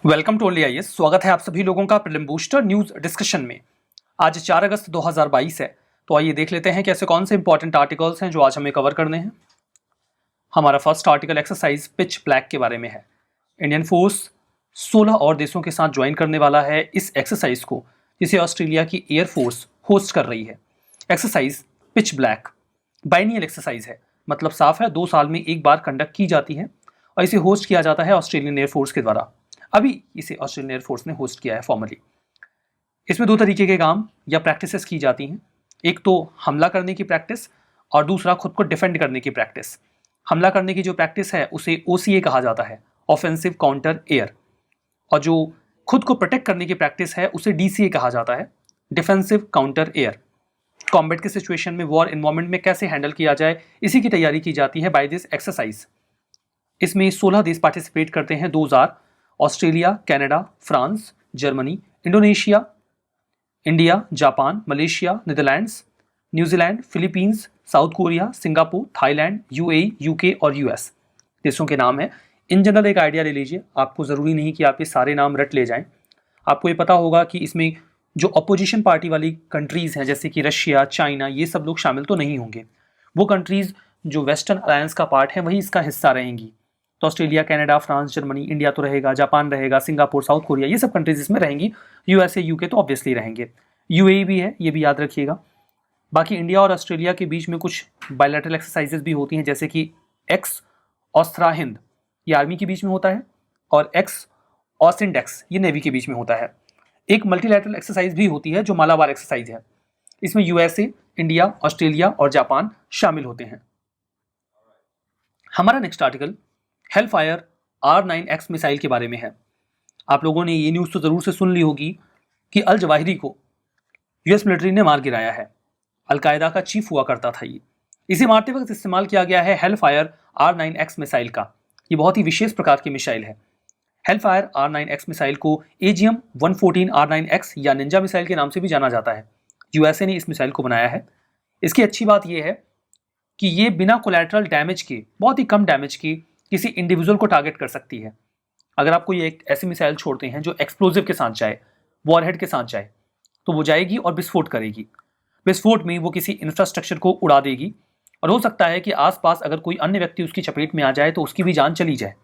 Welcome to only IAS. स्वागत है आप सभी लोगों का प्रीलिम बूस्टर न्यूज डिस्कशन में। आज 4 अगस्त 2022 है, तो आइए देख लेते हैं कि ऐसे कौन से इंपॉर्टेंट आर्टिकल्स हैं जो आज हमें कवर करने हैं। हमारा first article exercise pitch black के बारे में है। इंडियन फोर्स 16 और देशों के साथ ज्वाइन करने वाला है इस एक्सरसाइज को, जिसे ऑस्ट्रेलिया की एयरफोर्स होस्ट कर रही है। Exercise pitch black biennial exercise है, मतलब साफ है 2 साल में एक बार कंडक्ट की जाती है और इसे होस्ट किया जाता है ऑस्ट्रेलियन एयरफोर्स के द्वारा। अभी इसे ऑस्ट्रेलियन एयरफोर्स ने होस्ट किया है फॉर्मली। इसमें 2 तरीके के काम या प्रैक्टिसेस की जाती हैं, एक तो हमला करने की प्रैक्टिस और दूसरा खुद को डिफेंड करने की प्रैक्टिस। हमला करने की जो प्रैक्टिस है उसे OCA कहा जाता है, ऑफेंसिव काउंटर एयर, और जो खुद को प्रोटेक्ट करने की प्रैक्टिस है उसे DCA कहा जाता है, डिफेंसिव काउंटर एयर। कॉम्बैट के सिचुएशन में, वॉर एनवायरमेंट में कैसे हैंडल किया जाए, इसी की तैयारी की जाती है बाय दिस एक्सरसाइज। इसमें 16 देश पार्टिसिपेट करते हैं, 2000 Australia, Canada, France, Germany, Indonesia, India, Japan, Malaysia, Netherlands, New Zealand, Philippines, south Korea, Singapore, Thailand, UAE, UK और US देशों के नाम है। इन जनरल एक आइडिया ले लीजिए, आपको ज़रूरी नहीं कि आप ये सारे नाम रट ले जाएं। आपको ये पता होगा कि इसमें जो अपोजिशन पार्टी वाली कंट्रीज़ हैं जैसे कि रशिया, चाइना, ये सब लोग शामिल तो नहीं होंगे। वो कंट्रीज़ जो वेस्टर्न अलायंस का पार्ट है वही इसका हिस्सा रहेंगी। तो Australia, Canada, France, Germany, India तो रहेगा, जापान रहेगा, सिंगापुर, साउथ कोरिया, ये सब कंट्रीज इसमें रहेंगी। USA, UK तो ऑब्वियसली रहेंगे, UAE भी है, ये भी याद रखिएगा। बाकी इंडिया और ऑस्ट्रेलिया के बीच में कुछ बायलैटरल एक्सरसाइजेज भी होती हैं, जैसे कि एक्स ऑस्त्रा हिंद, ये आर्मी के बीच में होता है, और एक्स ऑसिंडेक्स, ये नेवी के बीच में होता है। एक मल्टीलैटरल एक्सरसाइज भी होती है जो मालाबार एक्सरसाइज है, इसमें USA, इंडिया, ऑस्ट्रेलिया और जापान शामिल होते हैं। हमारा next article Hellfire R9X missile के बारे में है। आप लोगों ने ये न्यूज़ तो ज़रूर से सुन ली होगी कि अल जवाहिरी को US मिलिट्री ने मार गिराया है। अलकायदा का चीफ हुआ करता था ये। इसे मारते वक्त इस्तेमाल किया गया है हेलफायर R9X मिसाइल का। ये बहुत ही विशेष प्रकार की मिसाइल है। हेलफायर R9X मिसाइल को AGM 114 R9X या निंजा मिसाइल के नाम से भी जाना जाता है। USA ने इस मिसाइल को बनाया है। इसकी अच्छी बात यह है कि ये बिना कोलैटरल डैमेज के, बहुत ही कम डैमेज के, किसी इंडिविजुअल को टारगेट कर सकती है। अगर आप कोई एक ऐसी मिसाइल छोड़ते हैं जो एक्सप्लोजिव के साथ जाए, वॉरहेड के साथ जाए, तो वो जाएगी और विस्फोट करेगी। विस्फोट में वो किसी इंफ्रास्ट्रक्चर को उड़ा देगी और हो सकता है कि आसपास अगर कोई अन्य व्यक्ति उसकी चपेट में आ जाए तो उसकी भी जान चली जाए।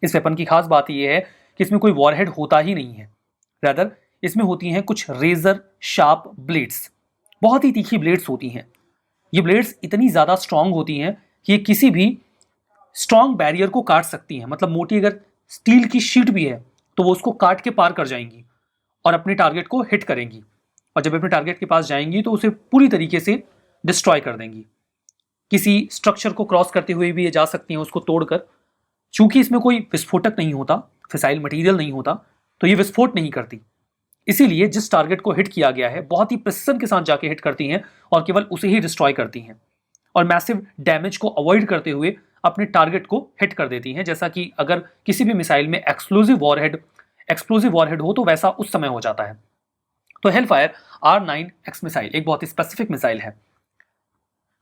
इस वेपन की खास बात यह है कि इसमें कोई वॉरहेड होता ही नहीं है, रादर इसमें होती हैं कुछ रेजर शार्प ब्लेड्स, बहुत ही तीखी ब्लेड्स होती हैं। ये ब्लेड्स इतनी ज़्यादा स्ट्रांग होती हैं कि ये किसी भी स्ट्रॉन्ग बैरियर को काट सकती हैं। मतलब मोटी अगर स्टील की शीट भी है तो वो उसको काट के पार कर जाएंगी और अपने टारगेट को हिट करेंगी, और जब अपने टारगेट के पास जाएंगी तो उसे पूरी तरीके से डिस्ट्रॉय कर देंगी। किसी स्ट्रक्चर को क्रॉस करते हुए भी ये जा सकती हैं उसको तोड़कर। चूंकि इसमें कोई विस्फोटक नहीं होता, फिसाइल मटीरियल नहीं होता, तो ये विस्फोट नहीं करती। इसीलिए जिस टारगेट को हिट किया गया है बहुत ही प्रिसिशन के साथ जाके हिट करती हैं और केवल उसे ही डिस्ट्रॉय करती हैं, और मैसिव डैमेज को अवॉइड करते हुए अपने टारगेट को हिट कर देती हैं। जैसा कि अगर किसी भी मिसाइल में एक्सप्लोजिव वॉरहेड हो तो वैसा उस समय हो जाता है। तो हेलफायर R9X मिसाइल एक बहुत ही स्पेसिफिक मिसाइल है।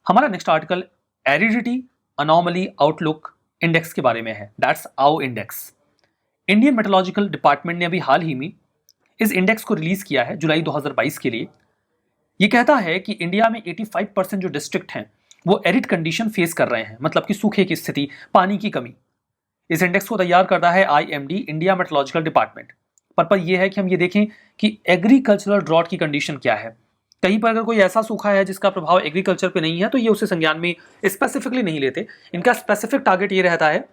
हमारा next article aridity anomaly outlook index के बारे में है, that's AO index. Indian meteorological department ने अभी हाल ही में इस इंडेक्स को रिलीज किया है जुलाई 2022 के लिए। ये कहता है कि इंडिया में 85% जो डिस्ट्रिक्ट हैं वो एरिड कंडीशन फेस कर रहे हैं, मतलब कि सूखे की स्थिति, पानी की कमी। इस इंडेक्स को तैयार करता है IMD, India meteorological department. Purpose ये है कि हम ये देखें कि एग्रीकल्चरल ड्रॉट की कंडीशन क्या है। कहीं पर अगर कोई ऐसा सूखा है जिसका प्रभाव एग्रीकल्चर पे नहीं है तो ये उसे संज्ञान में स्पेसिफिकली नहीं लेते। इनका स्पेसिफिक टारगेट ये रहता है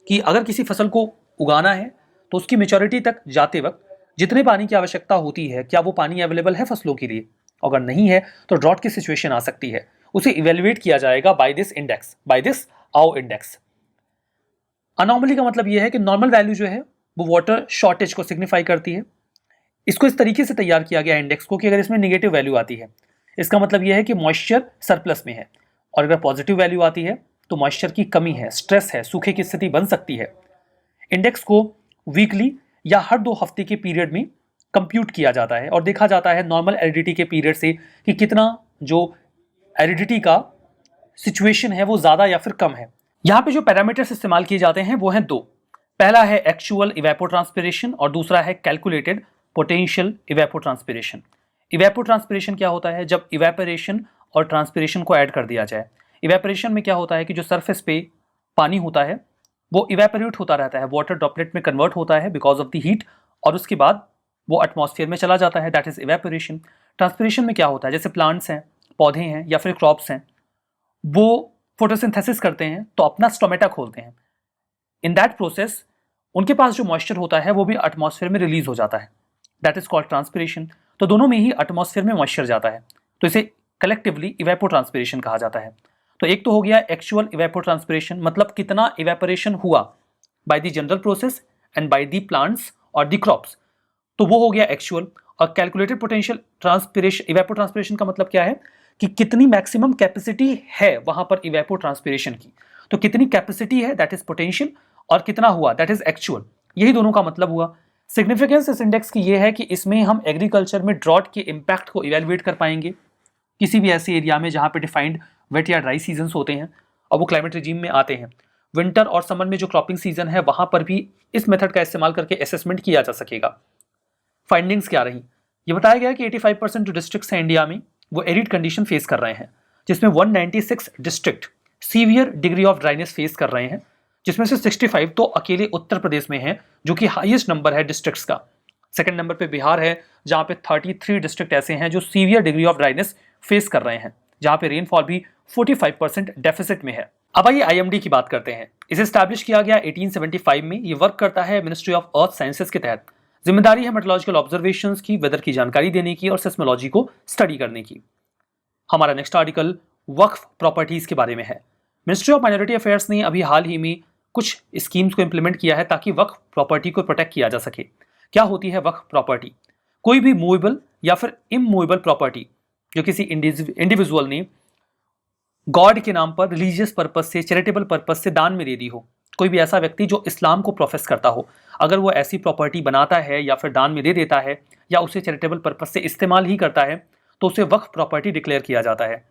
कि अगर किसी फसल को उगाना है तो उसकी मेच्योरिटी तक जाते वक्त जितने पानी की आवश्यकता होती है, क्या वो पानी अवेलेबल है फसलों के लिए। अगर नहीं है तो ड्रॉट की सिचुएशन आ सकती है, उसे इवेल्युएट किया जाएगा by this index, by this AO index. Anomaly का मतलब यह है कि नॉर्मल वैल्यू जो है वो वाटर शॉर्टेज को सिग्निफाई करती है। इसको इस तरीके से तैयार किया गया इंडेक्स को कि अगर इसमें नेगेटिव वैल्यू आती है इसका मतलब यह है कि मॉइस्चर सरप्लस में है, और अगर पॉजिटिव वैल्यू आती है तो मॉइस्चर की कमी है, स्ट्रेस है, सूखे की स्थिति बन सकती है। इंडेक्स को वीकली या हर 2 हफ्ते के पीरियड में कंप्यूट किया जाता है और देखा जाता है नॉर्मल एरिडिटी के पीरियड से कि कितना जो एरिडिटी का सिचुएशन है वो ज़्यादा या फिर कम है। यहाँ पे जो पैरामीटर्स इस्तेमाल किए जाते हैं वो हैं 2। पहला है एक्चुअल इवेपोट्रांसपिरेशन और दूसरा है कैलकुलेटेड पोटेंशियल इवेपोट्रांसपिरेशन। इवेपोट्रांसपिरेशन क्या होता है? जब इवेपोरेशन और ट्रांसपिरेशन को ऐड कर दिया जाए। इवेपोरेशन में क्या होता है कि जो सरफेस पे पानी होता है वो इवेपोरेट होता रहता है, वाटर ड्रॉपलेट में कन्वर्ट होता है बिकॉज ऑफ द हीट, और उसके बाद वो एटमॉस्फेयर में चला जाता है, दैट इज इवेपोरेशन। ट्रांसपिरेशन में क्या होता है? जैसे प्लांट्स हैं, पौधे हैं या फिर क्रॉप्स हैं, वो फोटोसिंथेसिस करते हैं तो अपना स्टोमेटा खोलते हैं। इन दैट प्रोसेस उनके पास जो मॉइस्चर होता है वो भी एटमॉस्फेयर में रिलीज हो जाता है, दैट इज कॉल्ड ट्रांसपिरेशन। तो दोनों में ही एटमॉस्फेयर में मॉइस्चर जाता है, तो इसे कलेक्टिवली इवेपोट्रांसपिरेशन कहा जाता है। तो एक तो हो गया एक्चुअल इवेपोट्रांसपिरेशन, मतलब कितना इवेपोरेशन हुआ by the general process and by the plants और द क्रॉप्स, तो वो हो गया एक्चुअल। और कैलकुलेटेड पोटेंशियल ट्रांसपिरेशन, इवेपोट्रांसपिरेशन का मतलब क्या है कि कितनी मैक्सिमम कैपेसिटी है वहां पर इवेपोट्रांसपिरेशन की। तो कितनी कैपेसिटी है दैट इज पोटेंशियल, और कितना हुआ दैट इज एक्चुअल, यही दोनों का मतलब हुआ। सिग्निफिकेंस इस इंडेक्स की ये है कि इसमें हम एग्रीकल्चर में ड्रॉट के इम्पैक्ट को इवेलुएट कर पाएंगे, किसी भी ऐसे एरिया में जहां पे डिफाइंड वेट या ड्राई सीजन्स होते हैं और वो क्लाइमेट रिजीम में आते हैं। विंटर और समर में जो क्रॉपिंग सीजन है वहां पर भी इस मेथड का इस्तेमाल करके असेसमेंट किया जा सकेगा। फाइंडिंग्स क्या रही? ये बताया गया कि 85% जो डिस्ट्रिक्ट्स हैं इंडिया में वो एरिड कंडीशन फेस कर रहे हैं, जिसमें 196 district severe degree of dryness face कर रहे हैं, जिसमें से 65 तो अकेले उत्तर प्रदेश में है जो कि हाईएस्ट नंबर है डिस्ट्रिक्ट्स का। सेकंड नंबर पे बिहार है जहां पे 33 डिस्ट्रिक्ट ऐसे हैं जो severe degree of dryness face कर रहे हैं, जहां पे रेनफॉल भी 45% डेफिसिट में है। अब आइए आईएमडी की बात करते हैं। इसे स्टैब्लिश किया गया 1875 में। ये वर्क करता है मिनिस्ट्री ऑफ अर्थ साइंसेज के तहत। जिम्मेदारी है मेट्रोलॉजिकल ऑब्जर्वेशंस की, वेदर की जानकारी देने की और सिस्मोलॉजी को स्टडी करने की। हमारा नेक्स्ट आर्टिकल वक्फ प्रॉपर्टीज के बारे में है। मिनिस्ट्री ऑफ माइनॉरिटी अफेयर्स ने अभी हाल ही में कुछ स्कीम्स को इंप्लीमेंट किया है ताकि वक्फ प्रॉपर्टी को प्रोटेक्ट किया जा सके। क्या होती है वक्फ प्रॉपर्टी? कोई भी मूवेबल या फिर इमूवेबल प्रॉपर्टी जो किसी इंडिविजुअल ने गॉड के नाम पर रिलीजियस पर्पज से, चैरिटेबल पर्पज से दान में दे दी हो। कोई भी ऐसा व्यक्ति जो इस्लाम को प्रोफेस करता हो, अगर वो ऐसी प्रॉपर्टी बनाता है या फिर दान में दे देता है या उसे चैरिटेबल पर्पज से इस्तेमाल ही करता है तो उसे वक्फ प्रॉपर्टी डिक्लेयर किया जाता है।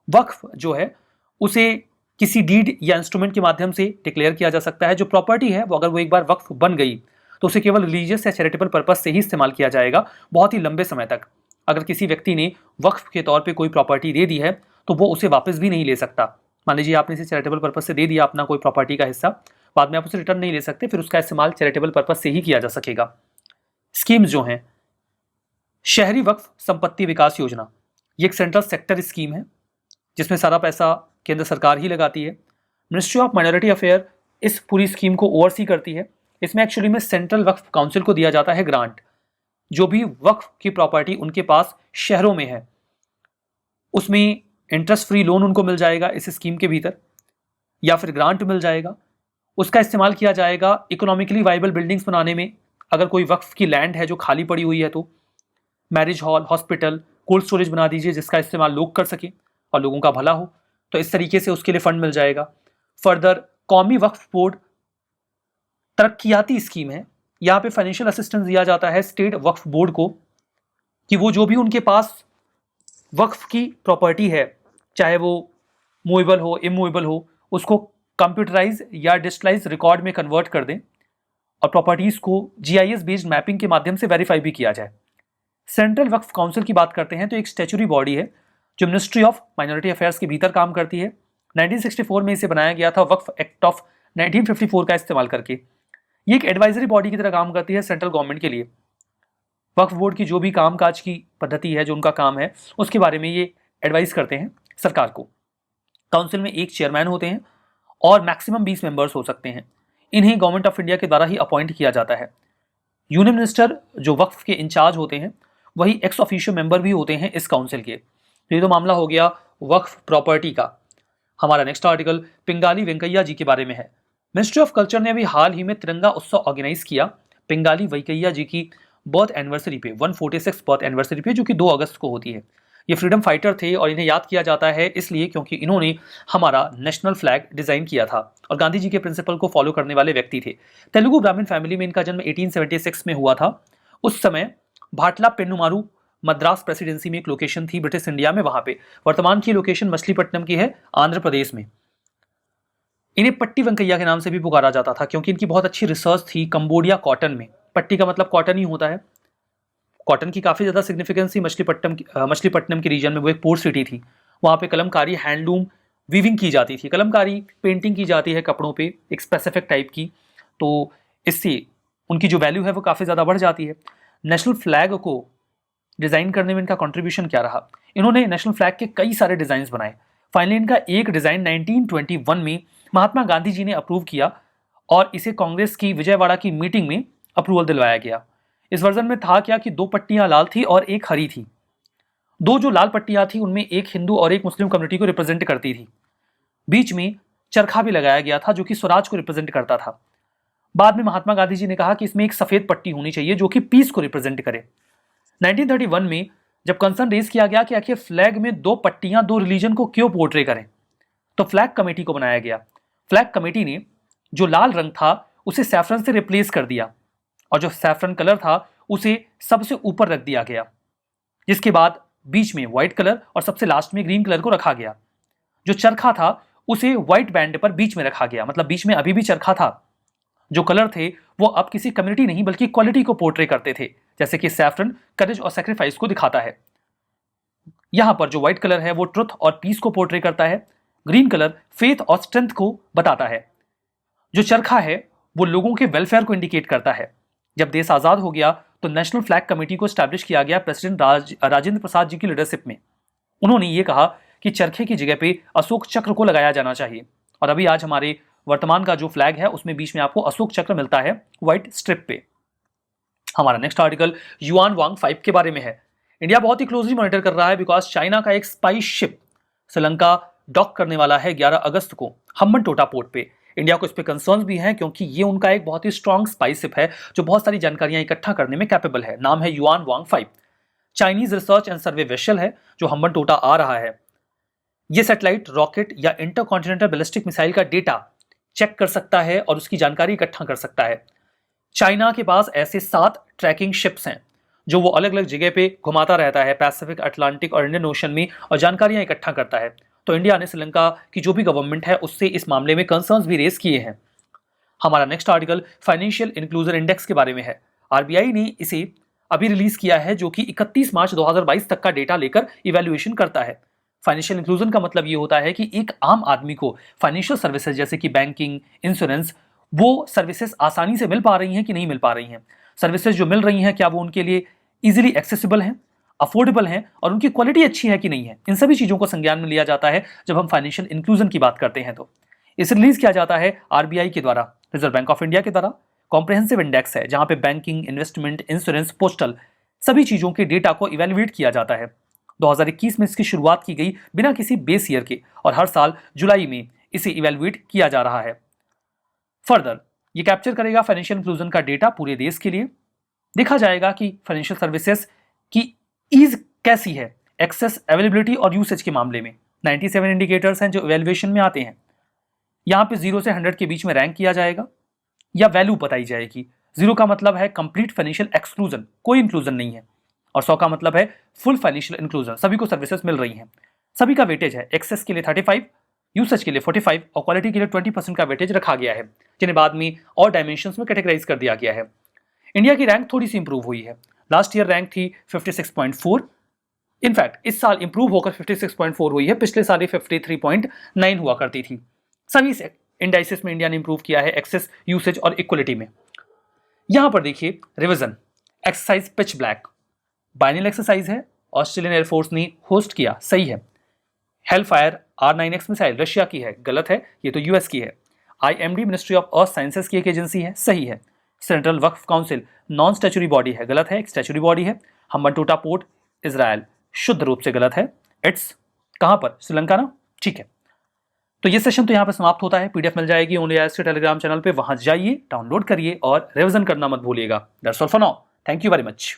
वक्फ जो है उसे किसी डीड या इंस्ट्रूमेंट के माध्यम से डिक्लेयर किया जा सकता है। जो प्रॉपर्टी है वो अगर वो एक बार वक्फ बन गई तो उसे केवल रिलीजियस या चैरिटेबल पर्पज से ही इस्तेमाल किया जाएगा बहुत ही लंबे समय तक। अगर किसी व्यक्ति ने वक्फ के तौर पे कोई प्रॉपर्टी दे दी है तो वो उसे वापस भी नहीं ले सकता। मान लीजिए आपने इसे चैरिटेबल पर्पज से दे दिया अपना कोई प्रॉपर्टी का हिस्सा, बाद में आप उसे रिटर्न नहीं ले सकते, फिर उसका इस्तेमाल चैरिटेबल पर्पज से ही किया जा सकेगा। स्कीम्स जो हैं, शहरी वक्फ संपत्ति विकास योजना, ये एक सेंट्रल सेक्टर स्कीम है जिसमें सारा पैसा केंद्र सरकार ही लगाती है। मिनिस्ट्री ऑफ माइनॉरिटी अफेयर इस पूरी स्कीम को ओवरसी करती है। इसमें एक्चुअली में सेंट्रल वक्फ काउंसिल को दिया जाता है ग्रांट। जो भी वक्फ की प्रॉपर्टी उनके पास शहरों में है उसमें इंटरेस्ट फ्री लोन उनको मिल जाएगा इस स्कीम के भीतर, या फिर ग्रांट मिल जाएगा। उसका इस्तेमाल किया जाएगा इकोनॉमिकली वाइबल बिल्डिंग्स बनाने में। अगर कोई वक्फ की लैंड है जो खाली पड़ी हुई है तो marriage hall, hospital, cold storage बना दीजिए जिसका इस्तेमाल लोग कर सकें और लोगों का भला हो, तो इस तरीके से उसके लिए फंड मिल जाएगा। फर्दर कौमी वक्फ बोर्ड तरक्कियाती स्कीम है। यहाँ पे फाइनेंशियल असिस्टेंस दिया जाता है स्टेट वक्फ बोर्ड को कि वो जो भी उनके पास वक्फ की प्रॉपर्टी है, चाहे वो मूवेबल हो, इमूवेबल हो, उसको कंप्यूटराइज या डिजिटलाइज रिकॉर्ड में कन्वर्ट कर दें और प्रॉपर्टीज को जीआईएस बेस्ड मैपिंग के माध्यम से वेरीफाई भी किया जाए। सेंट्रल वक्फ काउंसिल की बात करते हैं तो एक स्टैच्यूटरी बॉडी है जो मिनिस्ट्री ऑफ माइनॉरिटी अफेयर्स के भीतर काम करती है। 1964 में इसे बनाया गया था वक्फ एक्ट ऑफ 1954 का इस्तेमाल करके। ये एक एडवाइजरी बॉडी की तरह काम करती है सेंट्रल गवर्नमेंट के लिए। वक्फ बोर्ड की जो भी कामकाज की पद्धति है, जो उनका काम है, उसके बारे में ये एडवाइस करते हैं सरकार को। काउंसिल में एक चेयरमैन होते हैं और मैक्सिमम 20 मेंबर्स हो सकते हैं। इन्हें गवर्नमेंट ऑफ इंडिया के द्वारा ही अपॉइंट किया जाता है। यूनियन मिनिस्टर जो वक्फ के इंचार्ज होते हैं वही एक्स ऑफिशियो मेंबर भी होते हैं इस काउंसिल के। तो ये तो मामला हो गया वक्फ प्रॉपर्टी का। हमारा नेक्स्ट आर्टिकल पिंगाली वेंकैया जी के बारे में है। मिनिस्ट्री ऑफ कल्चर ने अभी हाल ही में तिरंगा उत्सव ऑर्गेनाइज किया पिंगाली वेंकैया जी की बर्थ एनिवर्सरी पे, 146 बर्थ एनिवर्सरी पे, जो कि 2 अगस्त को होती है। ये फ्रीडम फाइटर थे और इन्हें याद किया जाता है इसलिए क्योंकि इन्होंने हमारा नेशनल फ्लैग डिजाइन किया था और गांधी जी के प्रिंसिपल को फॉलो करने वाले व्यक्ति थे। तेलुगु ब्राह्मण फैमिली में इनका जन्म 1876 में हुआ था। उस समय भाटला पेन्नुमारू मद्रास प्रेसिडेंसी में एक लोकेशन थी ब्रिटिश इंडिया में, वहां पे। वर्तमान की लोकेशन मछलीपट्टनम की है, आंध्र प्रदेश में। इन्हें पट्टी वेंकैया के नाम से भी पुकारा जाता था क्योंकि इनकी बहुत अच्छी रिसर्च थी कंबोडिया कॉटन में। पट्टी का मतलब कॉटन ही होता है। कॉटन की काफ़ी ज़्यादा सिग्निफिकेंस थी। मछलीपट्टनम के रीजन में वो एक पोर्ट सिटी थी। वहाँ पे कलमकारी, हैंडलूम, वीविंग की जाती थी। कलमकारी, पेंटिंग की जाती है कपड़ों पे एक स्पेसिफिक टाइप की, तो इससे उनकी जो वैल्यू है वो काफ़ी ज़्यादा बढ़ जाती है। नेशनल फ्लैग को डिज़ाइन करने में इनका कंट्रीब्यूशन क्या रहा? इन्होंने नेशनल फ्लैग के कई सारे डिज़ाइंस बनाए। फाइनली इनका एक डिज़ाइन 1921 में महात्मा गांधी जी ने अप्रूव किया और इसे कांग्रेस की विजयवाड़ा की मीटिंग में अप्रूवल दिलवाया गया। इस वर्जन में था क्या कि 2 पट्टियां लाल थी और एक हरी थी। 2 जो लाल पट्टियां थी उनमें एक हिंदू और एक मुस्लिम कम्युनिटी को रिप्रेजेंट करती थी। बीच में चरखा भी लगाया गया था जो कि स्वराज को रिप्रेजेंट करता था। बाद में महात्मा गांधी जी ने कहा कि इसमें एक सफेद पट्टी होनी चाहिए जो कि पीस को रिप्रेजेंट करे। 1931 में जब कंसर्न रेज किया गया कि आखिर फ्लैग में 2 पट्टियां 2 रिलीजन को क्यों पोर्ट्रे करें, तो फ्लैग कमेटी को बनाया गया। फ्लैग कमेटी ने जो लाल रंग था उसे सैफरन से रिप्लेस कर दिया और जो सैफरन कलर था उसे सबसे ऊपर रख दिया गया, जिसके बाद बीच में व्हाइट कलर और सबसे लास्ट में ग्रीन कलर को रखा गया। जो चरखा था उसे व्हाइट बैंड पर बीच में रखा गया, मतलब बीच में अभी भी चरखा था। जो कलर थे वो अब किसी कम्युनिटी नहीं बल्कि क्वालिटी को पोर्ट्रे करते थे, जैसे कि सैफरन करेज और सैक्रिफाइस को दिखाता है। यहां पर जो व्हाइट कलर है वो ट्रुथ और पीस को पोर्ट्रे करता है। ग्रीन कलर फेथ और स्ट्रेंथ को बताता है। जो चरखा है वो लोगों के वेलफेयर को इंडिकेट करता है। जब देश आजाद हो गया तो नेशनल फ्लैग कमेटी को स्टैब्लिश किया गया प्रेसिडेंट राजेंद्र प्रसाद जी की लीडरशिप में। उन्होंने ये कहा कि चरखे की जगह पे अशोक चक्र को लगाया जाना चाहिए और अभी आज हमारे वर्तमान का जो फ्लैग है उसमें बीच में आपको अशोक चक्र मिलता है व्हाइट स्ट्रिप पे। हमारा नेक्स्ट आर्टिकल युआन वांग 5 के बारे में है। इंडिया बहुत ही क्लोजली मॉनिटर कर रहा है बिकॉज चाइना का एक स्पाई शिप श्रीलंका डॉक करने वाला है 11 अगस्त को हम्बनटोटा पोर्ट पे। इंडिया को इस पे कंसर्न्स भी हैं क्योंकि ये उनका एक बहुत ही स्ट्रॉन्ग स्पाई शिप है जो बहुत सारी जानकारियां इकट्ठा करने में कैपेबल है। नाम है yuan Wang 5। Chinese research and survey vessel है जो हम्बनटोटा आ रहा है। ये सैटेलाइट, रॉकेट या इंटरकॉन्टिनेंटल बैलिस्टिक मिसाइल का डेटा चेक कर सकता है और उसकी जानकारी इकट्ठा कर सकता है। चाइना के पास ऐसे 7 ट्रैकिंग शिप्स हैं जो वो अलग अलग जगह पे घुमाता रहता है पैसिफिक, अटलांटिक और इंडियन ओशन में और जानकारियां इकट्ठा करता है। तो इंडिया ने श्रीलंका की जो भी गवर्नमेंट है उससे इस मामले में कंसर्न्स भी रेज किए हैं। हमारा next article financial inclusion index के बारे में है। आरबीआई ने इसे अभी रिलीज किया है जो कि 31 मार्च 2022 तक का डेटा लेकर इवैल्यूएशन करता है। फाइनेंशियल इंक्लूजन का मतलब ये होता है कि एक आम आदमी को फाइनेंशियल सर्विसेज जैसे कि बैंकिंग, इंश्योरेंस, वो सर्विसेज आसानी से मिल पा रही हैं कि नहीं मिल पा रही हैं। सर्विसेज जो मिल रही हैं क्या वो उनके लिए इजीली एक्सेसिबल हैं, अफोर्डेबल हैं और उनकी क्वालिटी अच्छी है कि नहीं है। इन सभी चीज़ों को संज्ञान में लिया जाता है जब हम फाइनेंशियल इंक्लूजन की बात करते हैं। तो इसे रिलीज किया जाता है आरबीआई के द्वारा, रिजर्व बैंक ऑफ इंडिया के द्वारा। कॉम्प्रिहेंसिव इंडेक्स है जहां पे बैंकिंग, इन्वेस्टमेंट, इंश्योरेंस, पोस्टल सभी चीज़ों के डेटा को इवेल्युएट किया जाता है। 2021 में इसकी शुरुआत की गई बिना किसी बेस ईयर के और हर साल जुलाई में इसे इवेल्युएट किया जा रहा है। फर्दर ये कैप्चर करेगा फाइनेंशियल इंक्लूजन का डेटा पूरे देश के लिए। देखा जाएगा कि फाइनेंशियल सर्विसेज की ईज कैसी है एक्सेस, अवेलेबिलिटी और यूसेज के मामले में। 97 इंडिकेटर्स हैं जो इवेल्युएशन में आते हैं। यहाँ पे 0 से 100 के बीच में रैंक किया जाएगा या वैल्यू बताई जाएगी। 0 का मतलब है कंप्लीट फाइनेंशियल एक्सक्लूजन, कोई इंक्लूजन नहीं है, और 100 का मतलब है फुल फाइनेंशियल इंक्लूजन, सभी को सर्विसेज मिल रही हैं। सभी का वेटेज है, एक्सेस के लिए 35, यूसेज के लिए 45 और क्वालिटी के लिए 20% का वेटेज रखा गया है, जिन्हें बाद में और डायमेंशंस में कैटेगराइज कर दिया गया है। इंडिया की रैंक थोड़ी सी इंप्रूव हुई है। लास्ट ईयर रैंक थी 56.4, इनफैक्ट इस साल इंप्रूव होकर 56.4 हुई है। पिछले साल 53.9 हुआ करती थी। सभी इंडाइसिस में इंडिया ने इंप्रूव किया है एक्सेस, यूसेज और इक्वलिटी में। यहां पर देखिए revision, exercise pitch black biennial exercise है, ऑस्ट्रेलियन एयरफोर्स ने होस्ट किया, सही है। हेलफायर R9X मिसाइल रशिया की है, गलत है, ये तो यूएस की है। IMD ministry of earth sciences की एक एजेंसी है, सही है। सेंट्रल वक्फ काउंसिल नॉन स्टैच्यूरी बॉडी है, गलत है, एक स्टैच्यूरी बॉडी है। हम्बनटोटा पोर्ट इजराइल, शुद्ध रूप से गलत है। इट्स कहां पर, श्रीलंका ना, ठीक है। तो ये सेशन तो यहाँ पे समाप्त होता है। पीडीएफ मिल जाएगी ओनली आईएएस के टेलीग्राम चैनल पे, वहां जाइए, डाउनलोड करिए और रिवीजन करना मत भूलिएगा। That's all for now, thank you very much.